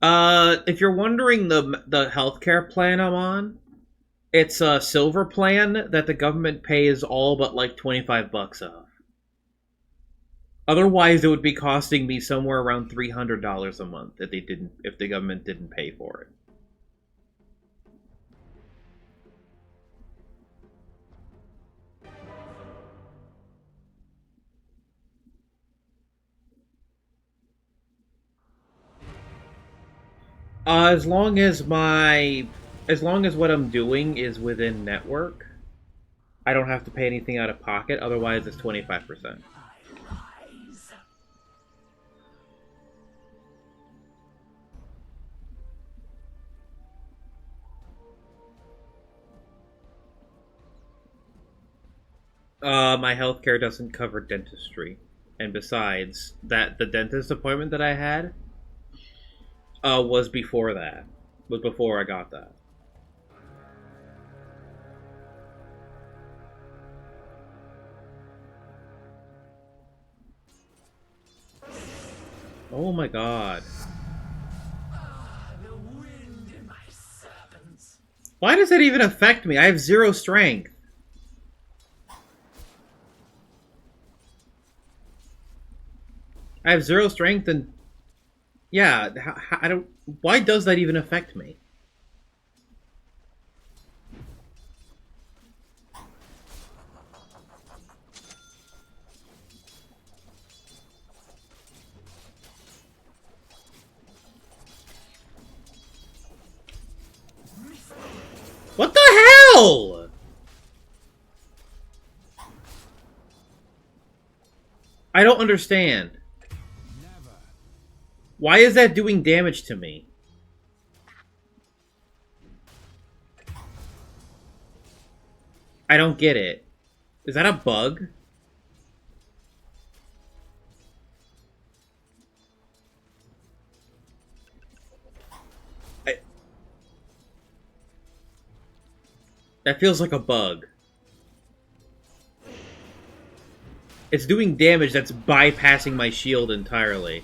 If you're wondering the healthcare plan I'm on, it's a silver plan that the government pays all but like $25 of. Otherwise, it would be costing me somewhere around $300 a month if the government didn't pay for it. As long as what I'm doing is within network, I don't have to pay anything out of pocket. Otherwise, it's 25%. My healthcare doesn't cover dentistry, and besides that, the dentist appointment that I had was before that. Was before I got that. Oh my god. Why does that even affect me? I have zero strength. I have zero strength, and yeah, I don't. Why does that even affect me? What the hell? I don't understand. Why is that doing damage to me? I don't get it. Is that a bug? I, that feels like a bug. It's doing damage that's bypassing my shield entirely.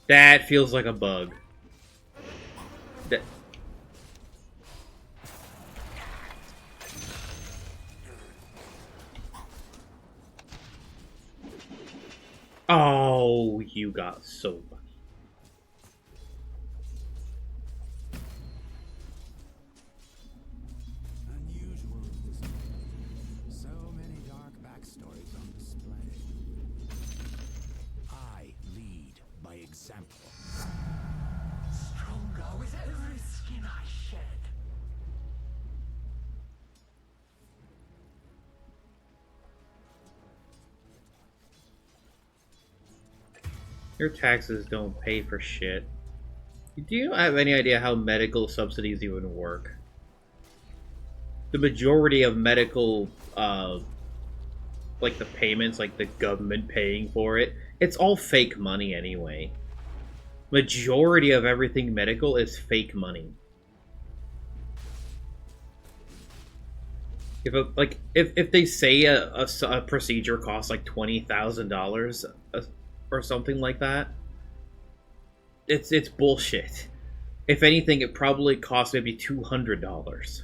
That feels like a bug. That... Oh, you got so lucky. Unusual, isn't it? So many dark backstories on display. I lead by example. Stronger with every skin I shed. Your taxes don't pay for shit. Do you have any idea how medical subsidies even work? The majority of medical, like the payments, like the government paying for it, it's all fake money anyway. Majority of everything medical is fake money. If they say a procedure costs like $20,000 or something like that, it's bullshit. If anything, it probably costs maybe $200.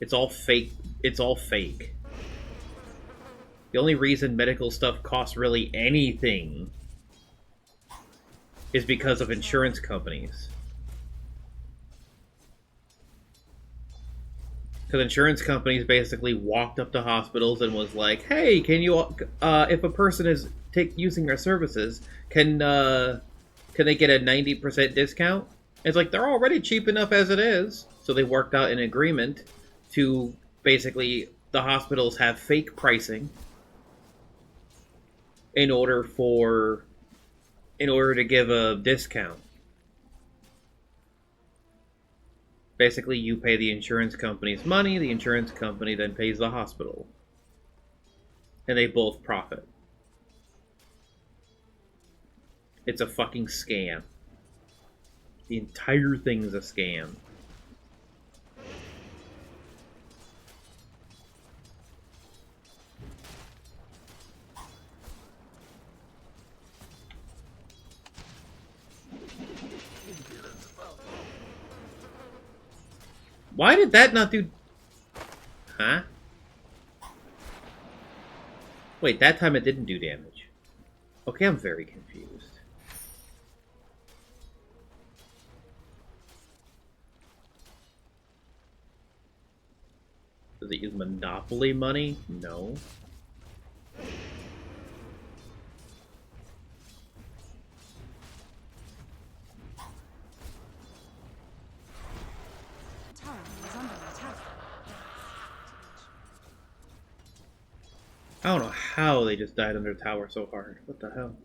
It's all fake. It's all fake. The only reason medical stuff costs really anything is because of insurance companies. Because insurance companies basically walked up to hospitals and was like, "Hey, can you? If a person is using our services, can they get a 90% discount?" It's like they're already cheap enough as it is, so they worked out an agreement to basically the hospitals have fake pricing in order for in order to give a discount. Basically, you pay the insurance company's money, the insurance company then pays the hospital. And they both profit. It's a fucking scam. The entire thing's a scam. Why did that not do... Huh? Wait, that time it didn't do damage. Okay, I'm very confused. Does it use Monopoly money? No. Tower is under attack. I don't know how they just died under tower so hard. What the hell?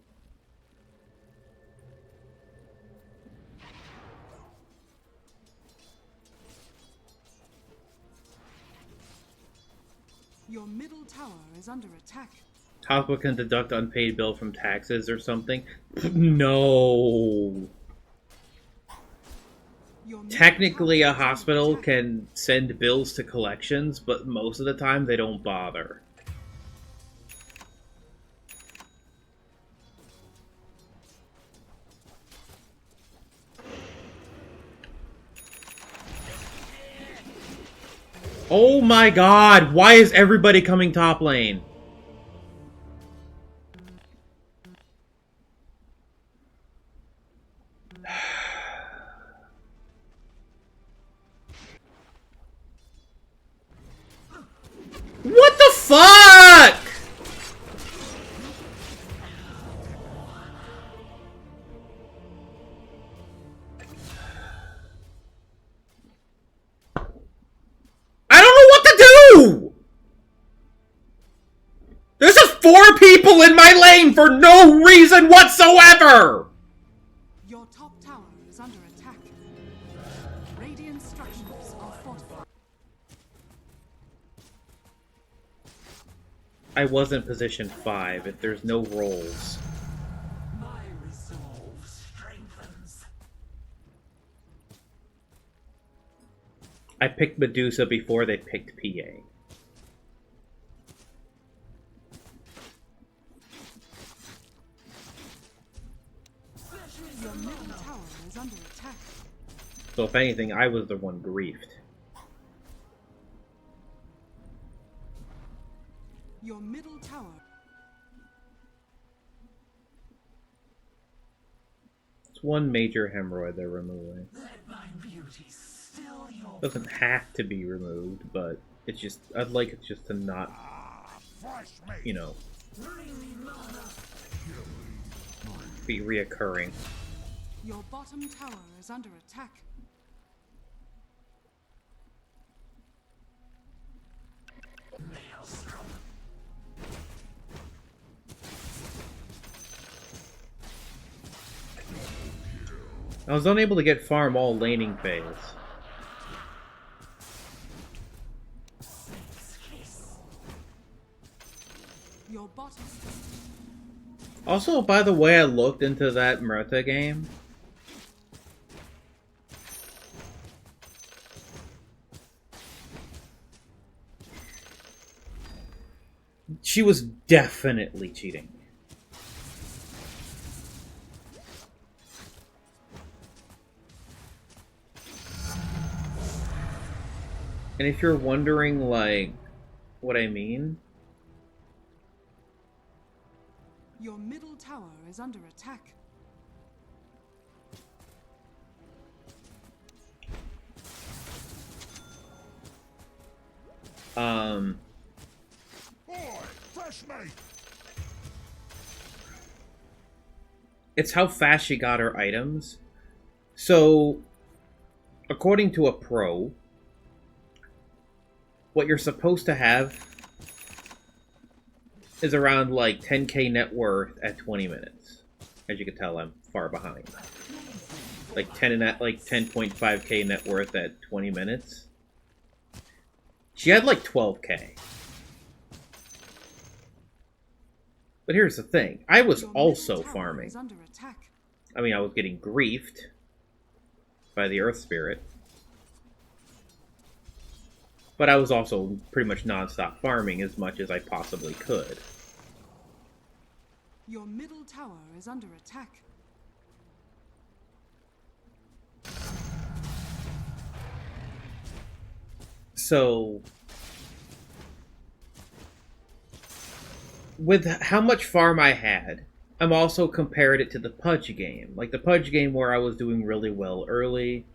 Your middle tower is under attack. Hospital can deduct unpaid bill from taxes or something? No. Your middle Technically, tower a is under hospital attack. can send bills to collections, but most of the time they don't bother. Oh my god, why is everybody coming top lane? What the fuck?! I don't know what to do! There's just 4 people in my lane for no reason whatsoever! Your top tower is under attack. Radiant structures are fortified. I was in position 5 if there's no rolls. My resolve strengthens. I picked Medusa before they picked PA. Your middle tower is under attack. So if anything, I was the one griefed. Your middle tower. It's one major hemorrhoid they're removing. Let my beauty still your Doesn't have to be removed, but it's just, I'd like it just to not, you know, be reoccurring. Your bottom tower is under attack. maelstrom. I was unable to get farm all laning phase. Your bottom. Also, by the way, I looked into that Murta game. She was definitely cheating. And if you're wondering, like, what I mean, Your middle tower is under attack. it's how fast she got her items. So, according to a pro, what you're supposed to have is around like 10k net worth at 20 minutes. As you can tell, I'm far behind. Like 10.5k net worth at 20 minutes. She had like 12k. But here's the thing. I was Your middle also tower farming. is under attack. I mean, I was getting griefed by the Earth Spirit. But I was also pretty much non-stop farming as much as I possibly could. Your middle tower is under attack. So, with how much farm I had, I'm also compared it to the Pudge game. Like the Pudge game where I was doing really well early.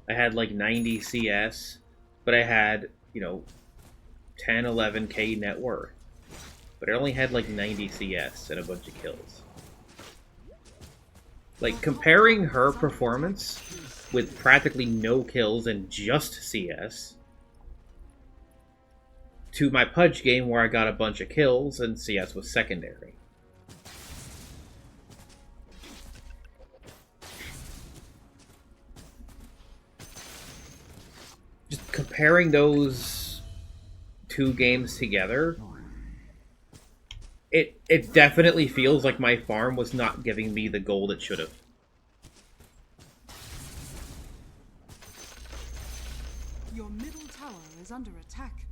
I had like 90 CS, but I had, 10, 11k net worth. But I only had like 90 CS and a bunch of kills. Like, comparing her performance with practically no kills and just CS to my Pudge game where I got a bunch of kills and CS was secondary. Just comparing those two games together, it definitely feels like my farm was not giving me the gold it should have. Your middle tower is under attack.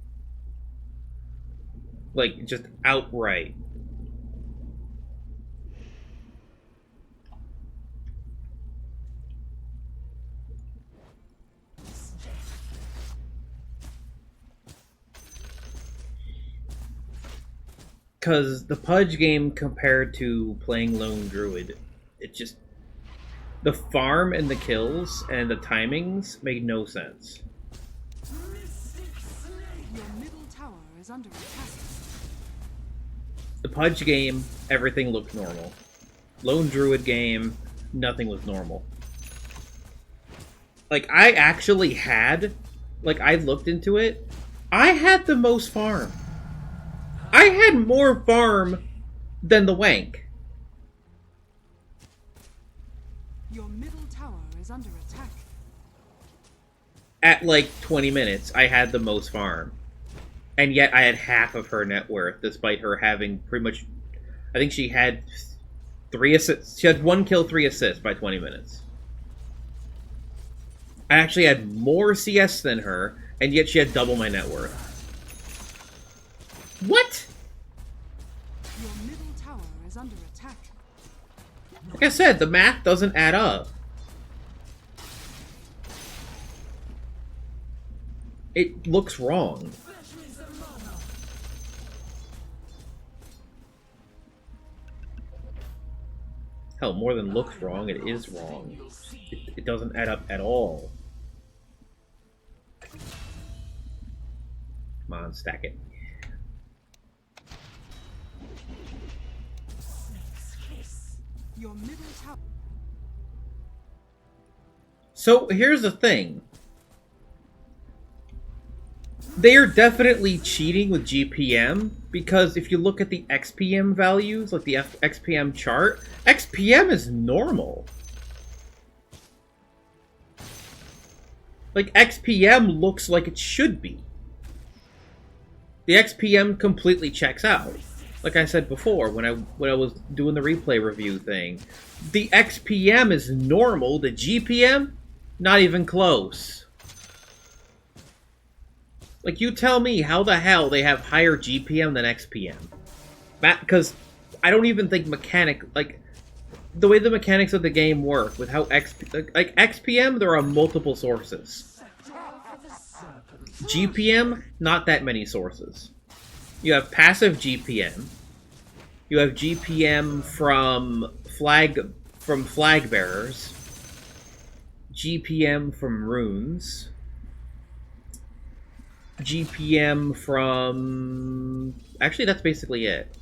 Like, just outright. Because the Pudge game compared to playing Lone Druid, it just... the farm and the kills and the timings made no sense. Your middle tower is under attack. The Pudge game, everything looked normal. Lone Druid game, nothing was normal. Like, I actually had... like, I looked into it. I had the most farm. I had more farm than the Wank. Your middle tower is under attack. At like 20 minutes, I had the most farm. And yet I had half of her net worth, despite her having pretty much... I think she had 3 assists. She had 1 kill, 3 assists by 20 minutes. I actually had more CS than her, and yet she had double my net worth. What? Your middle tower is under attack. Like I said, the math doesn't add up. It looks wrong. Hell, more than looks wrong, it is wrong. It doesn't add up at all. Come on, stack it. Your middle tower. So here's the thing. They are definitely cheating with GPM, because if you look at the XPM values, like the XPM chart, XPM is normal. Like, XPM looks like it should be. The XPM completely checks out. Like I said before, when I was doing the replay review thing, the XPM is normal, the GPM, not even close. Like, you tell me how the hell they have higher GPM than XPM. Because I don't even think the way the mechanics of the game work, with how XPM, there are multiple sources. GPM, not that many sources. You have passive GPM. You have GPM from flag bearers. GPM from runes. GPM from... actually, that's basically it.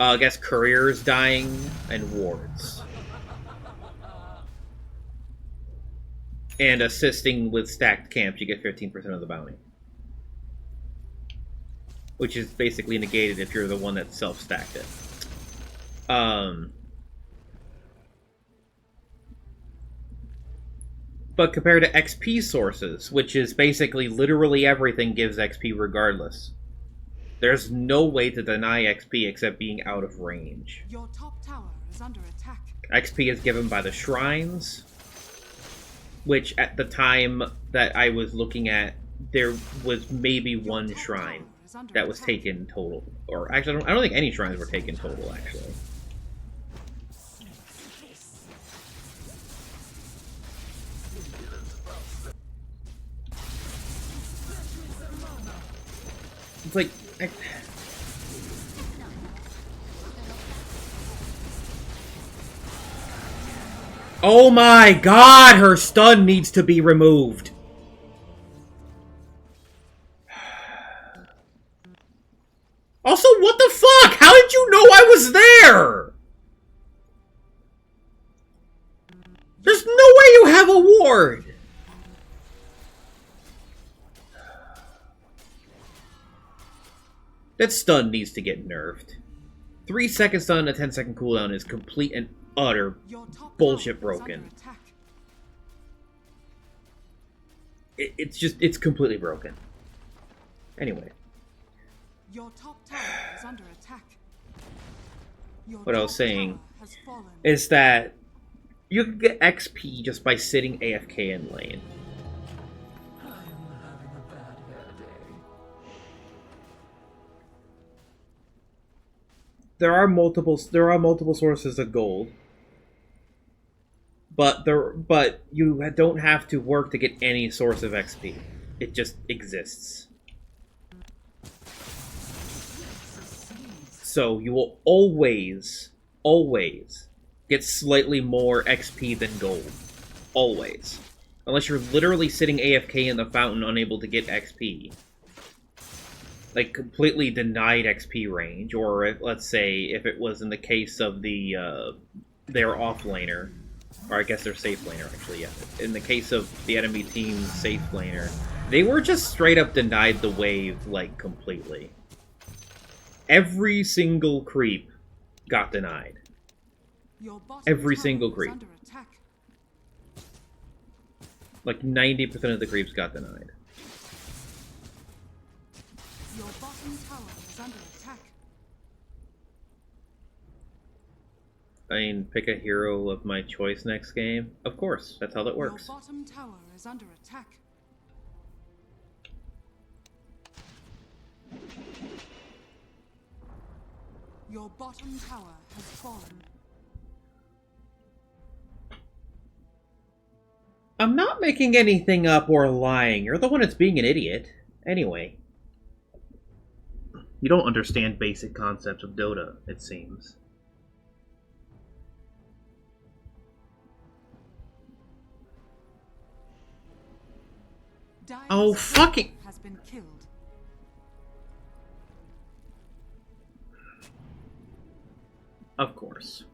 I guess couriers dying and wards. And assisting with stacked camps, you get 15% of the bounty. Which is basically negated if you're the one that self-stacked it. But compared to XP sources, which is basically literally everything gives XP regardless. There's no way to deny XP except being out of range. Your top tower is under attack. XP is given by the shrines, which at the time that I was looking at, there was maybe one shrine that was taken total. Or actually, I don't think any shrines were taken total, actually. It's like... Oh my god, her stun needs to be removed. Also, what the fuck? How did you know I was there? There's no way you have a ward. That stun needs to get nerfed. 3 second stun and a 10-second cooldown is complete and utter bullshit broken. It's completely broken. Anyway. Your top tower is under attack. What I was saying is that you can get XP just by sitting AFK in lane. I'm having a bad hair day. There are multiple sources of gold. But you don't have to work to get any source of XP. It just exists. So you will always get slightly more XP than gold. Always. Unless you're literally sitting AFK in the fountain unable to get XP. Like, completely denied XP range. Or, let's say, if it was in the case of the, their offlaner. Or I guess they're safe laner, actually, yeah. In the case of the enemy team's safe laner, they were just straight up denied the wave, like, completely. Every single creep got denied. Every single creep. Like 90% of the creeps got denied. Your bottom tower is under attack. I mean, pick a hero of my choice next game. Of course, that's how that works. Your bottom tower is under attack. Your bottom tower has fallen. I'm not making anything up or lying. You're the one that's being an idiot. Anyway. You don't understand basic concepts of Dota, it seems. Oh, fucking... Has been killed. Of course.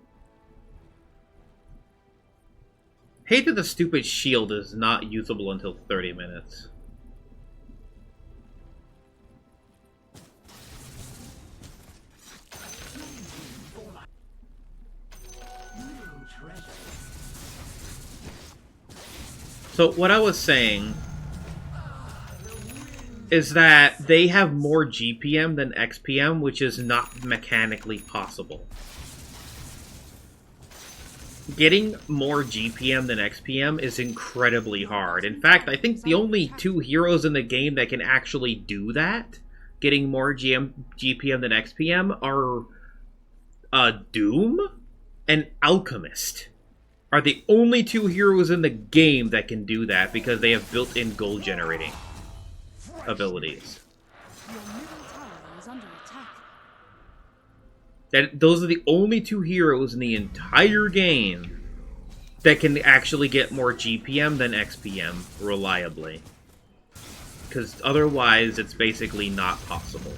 Hate that the stupid shield is not usable until 30 minutes. So what I was saying is that they have more GPM than XPM, which is not mechanically possible. Getting more GPM than XPM is incredibly hard. In fact, I think the only two heroes in the game that can actually do that, getting more GPM than XPM, are Doom and Alchemist. Are the only two heroes in the game that can do that because they have built-in gold generating abilities. Your middle tower is under attack. Those are the only two heroes in the entire game that can actually get more GPM than XPM reliably. Because otherwise, it's basically not possible.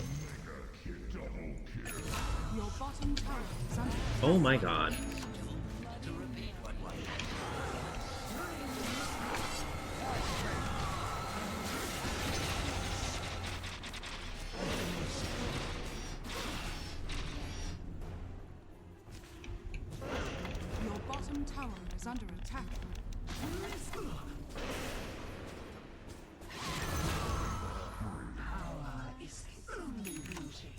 Your bottom tower is under attack. Oh my god. Your bottom tower is under attack. Power is the only beauty.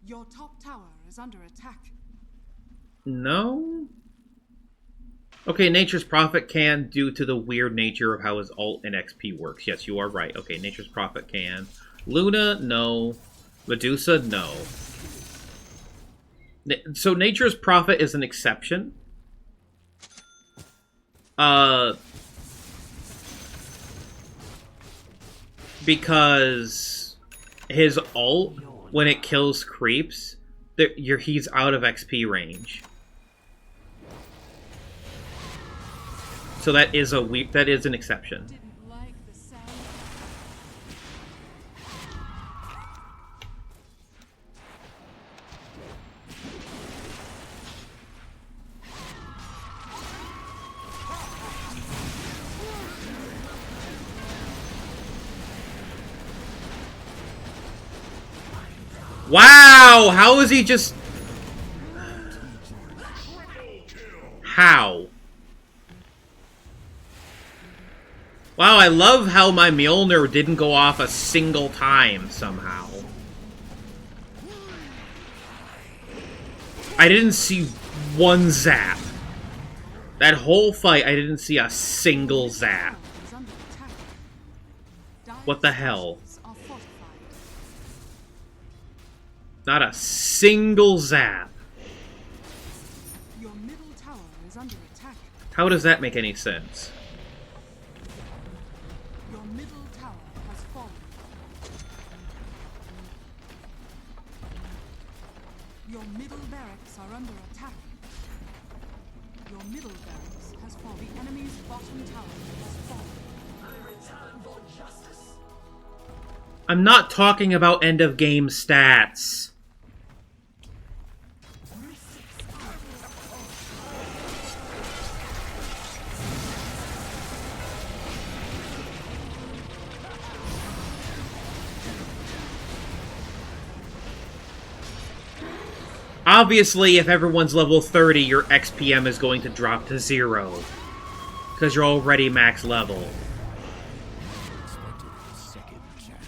Your top tower is under attack. No? Okay, Nature's Prophet can, due to the weird nature of how his ult and XP works. Yes, you are right. Okay, Nature's Prophet can. Luna, no. Medusa, no. So Nature's Prophet is an exception. Because his ult, when it kills creeps, he's out of XP range. So that is an exception. Didn't like the sound. Wow! How is he just... How? Wow, I love how my Mjolnir didn't go off a single time, somehow. I didn't see one zap. That whole fight, I didn't see a single zap. Is under attack. What the hell? Structures are fortified. Not a single zap. Your middle tower is under attack. How does that make any sense? Your middle tower has fallen. Your middle barracks are under attack. Your middle barracks has fallen. The enemy's bottom tower has fallen. I'm not talking about end of game stats. Obviously, if everyone's level 30, your XPM is going to drop to 0. Because you're already max level. Expected a second chance.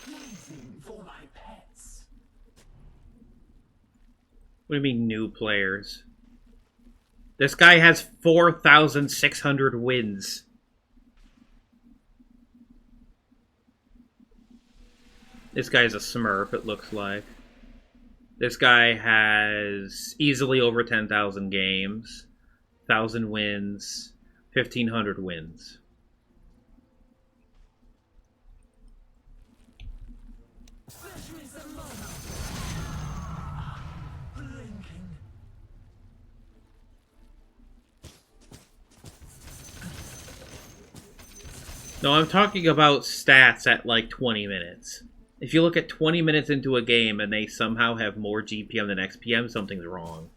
Anything for my pets. What do you mean, new players? This guy has 4,600 wins. This guy's a smurf, it looks like. This guy has easily over 10,000 games, 1,000 wins, 1,500 wins. Blinking. No, I'm talking about stats at like 20 minutes. If you look at 20 minutes into a game and they somehow have more GPM than XPM, something's wrong.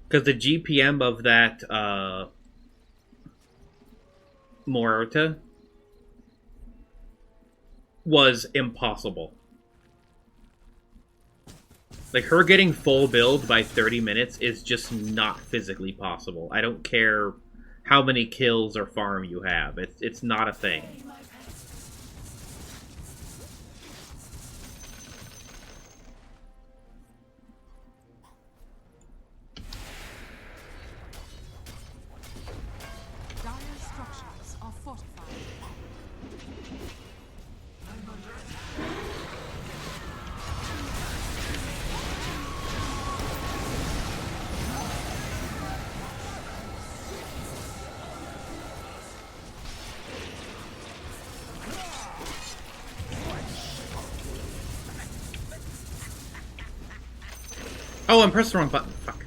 Because the GPM of that, Morta was impossible. Like, her getting full build by 30 minutes is just not physically possible. I don't care how many kills or farm you have. It's not a thing. Dire structures are fortified. Oh, I'm pressing the wrong button. Fuck.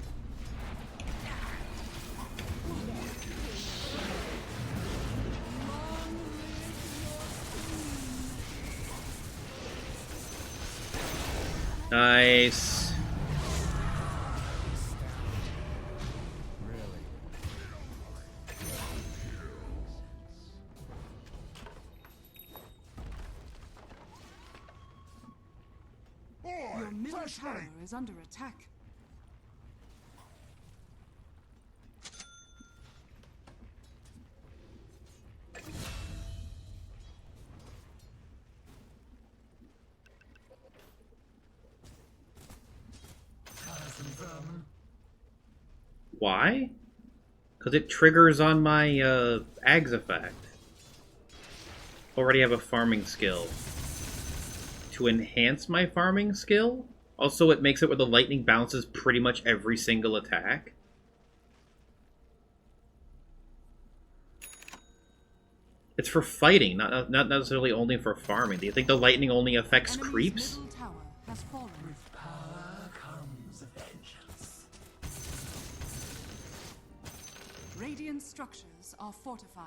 Nice. Really? middle tower is under attack. Why? Because it triggers on my Ags effect. Already have a farming skill. To enhance my farming skill? Also, it makes it where the lightning bounces pretty much every single attack. It's for fighting, not necessarily only for farming. Do you think the lightning only affects Enemy's creeps? middle tower has fallen. With power comes vengeance. Radiant structures are fortified.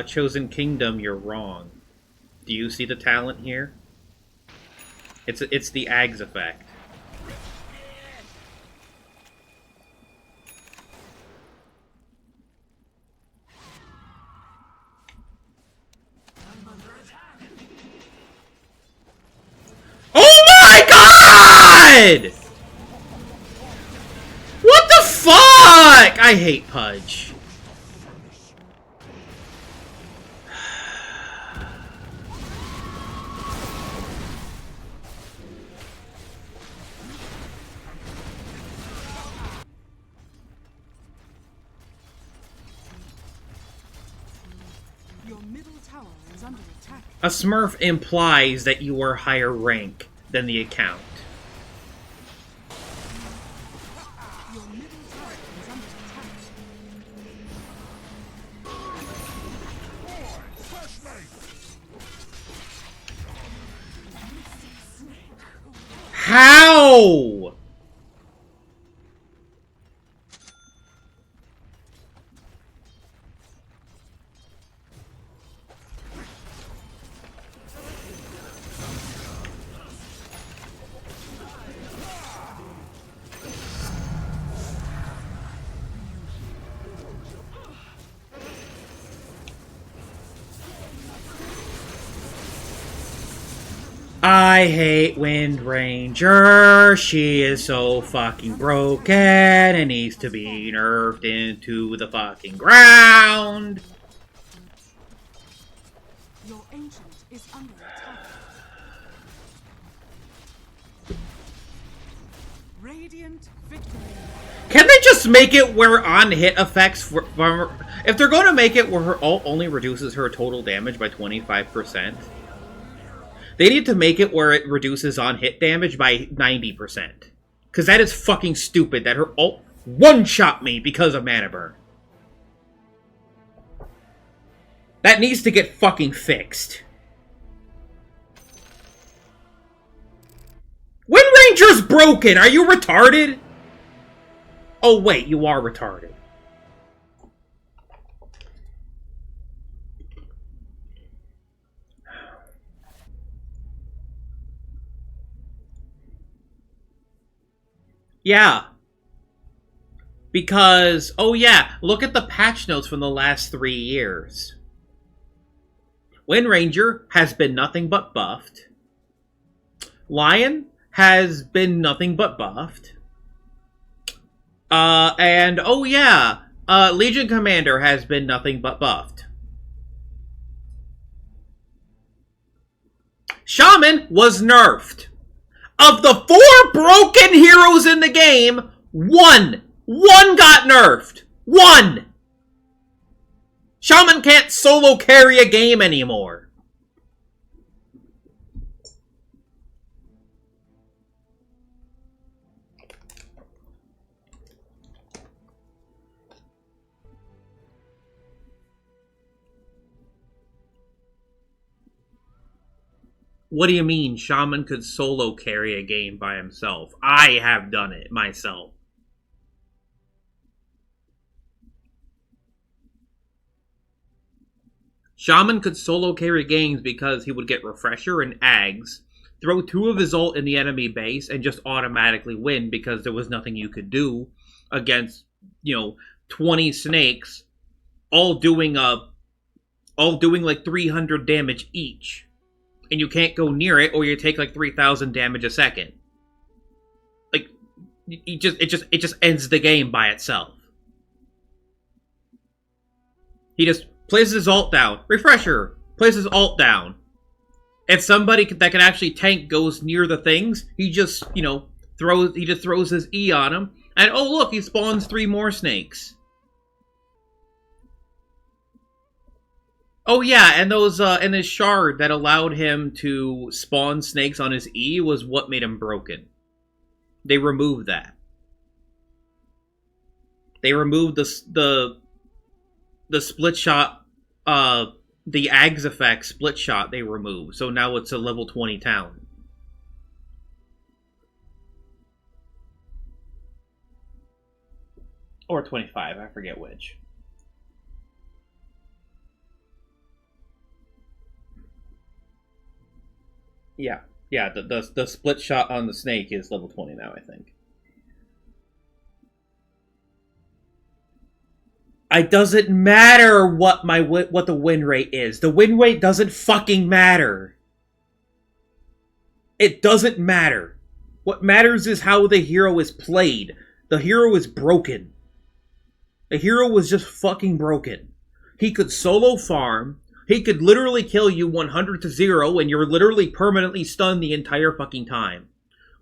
Chosen Kingdom, you're wrong. Do you see the talent here? It's the Ags effect. Oh my god! What the fuck? I hate Pudge. Your middle tower is under attack. A Smurf implies that you are higher rank than the account. Your middle tower is under attack. How? I hate Wind Ranger. She is so fucking broken and needs to be nerfed into the fucking ground. Your ancient is under attack. Radiant victory. Can they just make it where on-hit effects... if they're going to make it where her ult only reduces her total damage by 25%, they need to make it where it reduces on-hit damage by 90%. Because that is fucking stupid that her ult one-shot me because of mana burn. That needs to get fucking fixed. Wind Ranger's broken! Are you retarded? Oh wait, you are retarded. Yeah. Because, oh yeah, look at the patch notes from the last 3 years. Wind Ranger has been nothing but buffed. Lion has been nothing but buffed. And, oh yeah, Legion Commander has been nothing but buffed. Shaman was nerfed. Of the 4 broken heroes in the game, one got nerfed. 1! Shaman can't solo carry a game anymore. What do you mean Shaman could solo carry a game by himself? I have done it myself. Shaman could solo carry games because he would get Refresher and Ags, throw 2 of his ult in the enemy base and just automatically win because there was nothing you could do against, 20 snakes all doing like 300 damage each. And you can't go near it or you take like 3,000 damage a second. Like it just ends the game by itself. He just places his ult down. Refresher. Places his ult down. If somebody that can actually tank goes near the things, he just, throws his E on him. And oh look, he spawns 3 more snakes. Oh yeah, and and his shard that allowed him to spawn snakes on his E was what made him broken. They removed that. They removed the split shot, the Ags effect split shot they removed, so now it's a level 20 talent. Or 25, I forget which. Yeah, the split shot on the snake is level 20 now, I think. It doesn't matter what the win rate is. The win rate doesn't fucking matter. It doesn't matter. What matters is how the hero is played. The hero is broken. The hero was just fucking broken. He could solo farm. He could literally kill you 100 to 0 and you're literally permanently stunned the entire fucking time.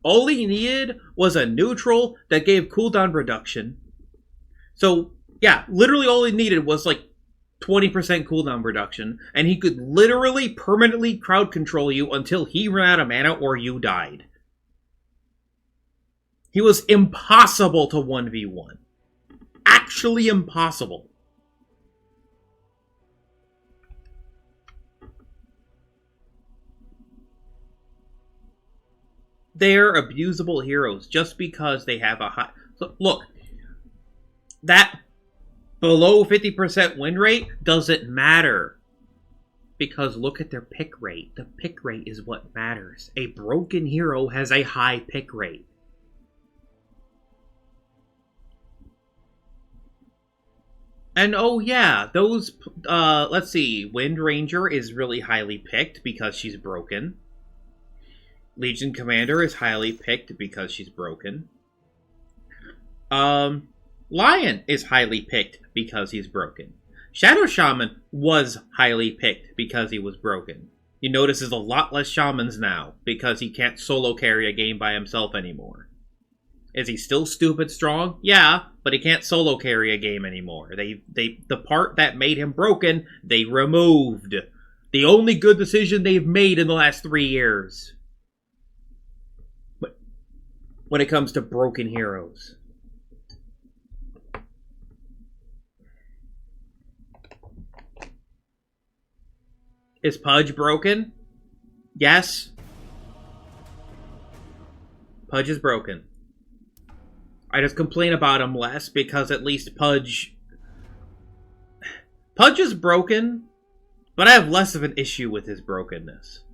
All he needed was a neutral that gave cooldown reduction. So, yeah, literally all he needed was like 20% cooldown reduction, and he could literally permanently crowd control you until he ran out of mana or you died. He was impossible to 1v1. Actually impossible. They're abusable heroes just because they have a high... So, look, that below 50% win rate doesn't matter. Because look at their pick rate. The pick rate is what matters. A broken hero has a high pick rate. And oh yeah, those... let's see. Wind Ranger is really highly picked because she's broken. Legion Commander is highly picked because she's broken. Lion is highly picked because he's broken. Shadow Shaman was highly picked because he was broken. You notice there's a lot less shamans now because he can't solo carry a game by himself anymore. Is he still stupid strong? Yeah, but he can't solo carry a game anymore. The part that made him broken, they removed. The only good decision they've made in the last 3 years. When it comes to broken heroes. Is Pudge broken? Yes. Pudge is broken. I just complain about him less because at least Pudge is broken, but I have less of an issue with his brokenness.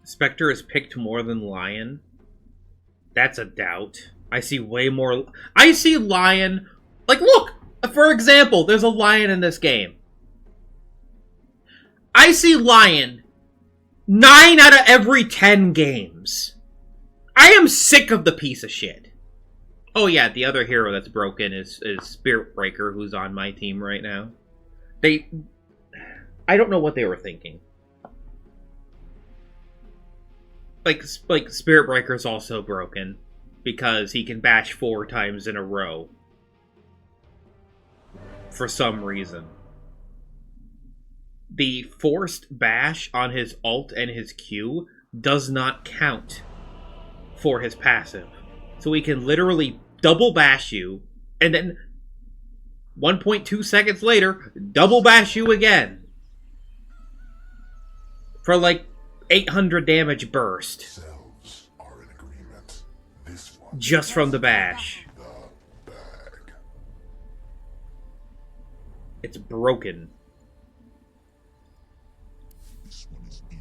Spectre is picked more than Lion. That's a doubt. I see way more... I see Lion... Like, look! For example, there's a Lion in this game. I see Lion 9 out of every 10 games. I am sick of the piece of shit. Oh yeah, the other hero that's broken is Spirit Breaker, who's on my team right now. I don't know what they were thinking. Like Spirit Breaker is also broken because he can bash 4 times in a row for some reason. The forced bash on his ult and his Q does not count for his passive. So he can literally double bash you and then 1.2 seconds later double bash you again for like 800 damage burst. Selves are in agreement. This one Just from the bash. the It's broken. This one is in